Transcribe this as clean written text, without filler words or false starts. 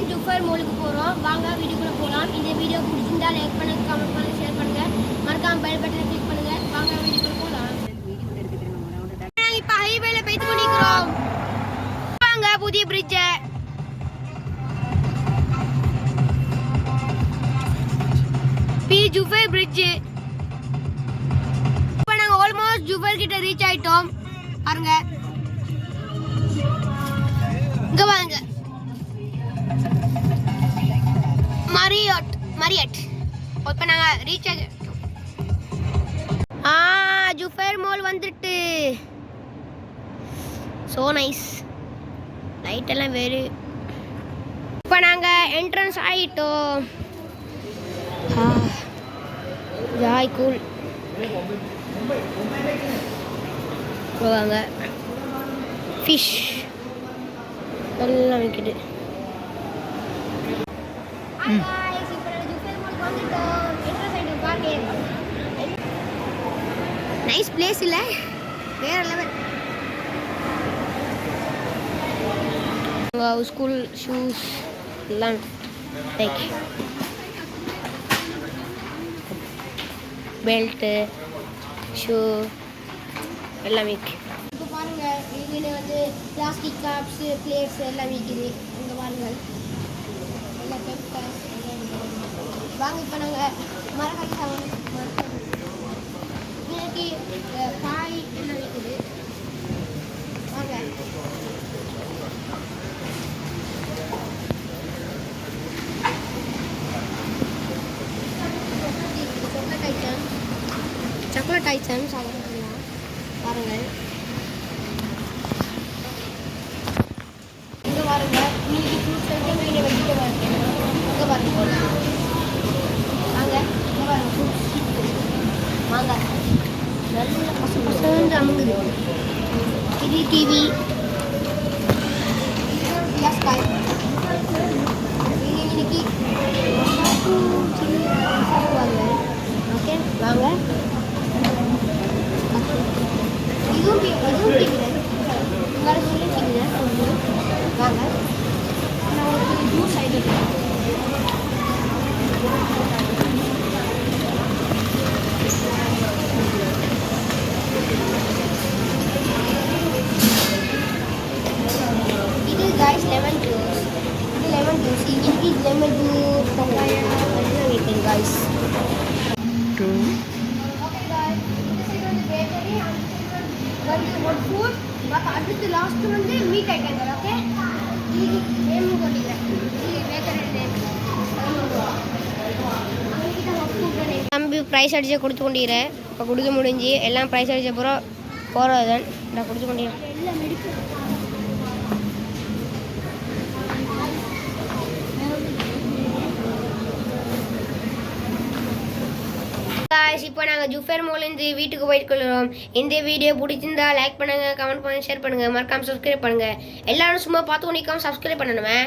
ஜுஃபர் மாலுக்கு போகிறோம். வாங்க வீடியோக்குள்ளே போகலாம். இந்த வீடியோ பிடிச்சிருந்தா லைக் பண்ணுங்க, கமெண்ட் பண்ணுங்க, ஷேர் பண்ணுங்க, மறக்காம பெல் பட்டனை கிளிக் பண்ணுங்க. வாங்க வீடியோக்குள்ளே போகலாம். இப்போ ஹைவேல போயிட்டு கொண்டிருக்கிறோம். வாங்க புதிய பிரிட்ஜ் பி ஜுஃபர் பிரிட்ஜ். இப்போ நாங்கள் ஆல்மோஸ்ட் ஜுஃபர் கிட்ட ரீச் ஆயிட்டோம். பாருங்க, இங்க வாங்க, மரியட். இப்போ நாங்கள் ரீச் ஆகிட்டோம். ஜுஃபர் மால் வந்துட்டு. So nice. லைட் எல்லாம் வேறு. இப்போ நாங்கள் என்ட்ரன்ஸ் ஆகிட்டோம். Joy cool. போவாங்க ஃபிஷ் எல்லாம் விற்கிது. நைஸ் பிளேஸ் இல்லை, வேற லெவல். ஸ்கூல் ஷூஸ் எல்லாம் லைக் பெல்ட்டு ஷூ எல்லாம் விற்கு. இப்போ பாருங்கள், இதில் வந்து பிளாஸ்டிக் கப்ஸு பிளேட்ஸ் எல்லாம் விற்கிது. இங்கே பாருங்கள், எல்லாம் பெப்டஸ். வாங்க இப்போ நாங்கள் மரக்காய் சாப்பிடுவோம். இன்னைக்கு காய் எல்லாம் விற்குது. வாங்க. சாக்லேட் ஐட்டம் சாப்பிடலாம். பாருங்கள், இங்கே பாருங்கள், இன்னைக்கு ஃப்ரூட்ஸ் இருக்குது, மீன் வெஜிடபிள் இருக்குது. இங்கே பாருங்கள், வாங்க, இங்கே பாருங்கள் ஃப்ரூட்ஸ். வாங்க, நல்ல பசங்க அமுங்குது. இது கிவி, காய். இன்னைக்கு வாங்க. ஓகே வாங்க. இதுவும் கேட்குறேன், உங்களை சொல்லிக்கிறேன். வாங்க, நான் உங்களுக்கு ஜூஸ் ஐட்டம். இது கைஸ் லெமன் ஜூஸ். இது லெமன் ஜூஸ். இது லெமன் ஜூஸ் பப்பாயா எல்லாம் வைக்கிறேன் கைஸ். ஒரு ஃபுட் அடுத்து லாஸ்ட் வந்து மீட் ஐட்டங்கள். ஓகே, இது நேம் போட்டிக்கிறேன். இது பேக்கரி நேம். தம்பி ப்ரைஸ் அடிச்சு கொடுத்து கொண்டிருக்கிறேன். இப்போ கொடுக்க முடிஞ்சு எல்லாம் ப்ரைஸ் அடித்த அப்புறம் போகிறதான் நான் கொடுத்து கொண்டிருக்கேன். எல்லாம் மெடிக்கல். இப்போ நாங்கள் ஜுஃபர் மால்லேருந்து வீட்டுக்கு போயிட்டு கொள்கிறோம். இந்த வீடியோ பிடிச்சிருந்தா லைக் பண்ணுங்கள், கமெண்ட் பண்ணுங்கள், ஷேர் பண்ணுங்கள், மறக்காமல் சப்ஸ்கிரைப் பண்ணுங்கள். எல்லாரும் சும்மா பார்த்து நிற்காமல் சப்ஸ்கிரைப் பண்ணணுமே.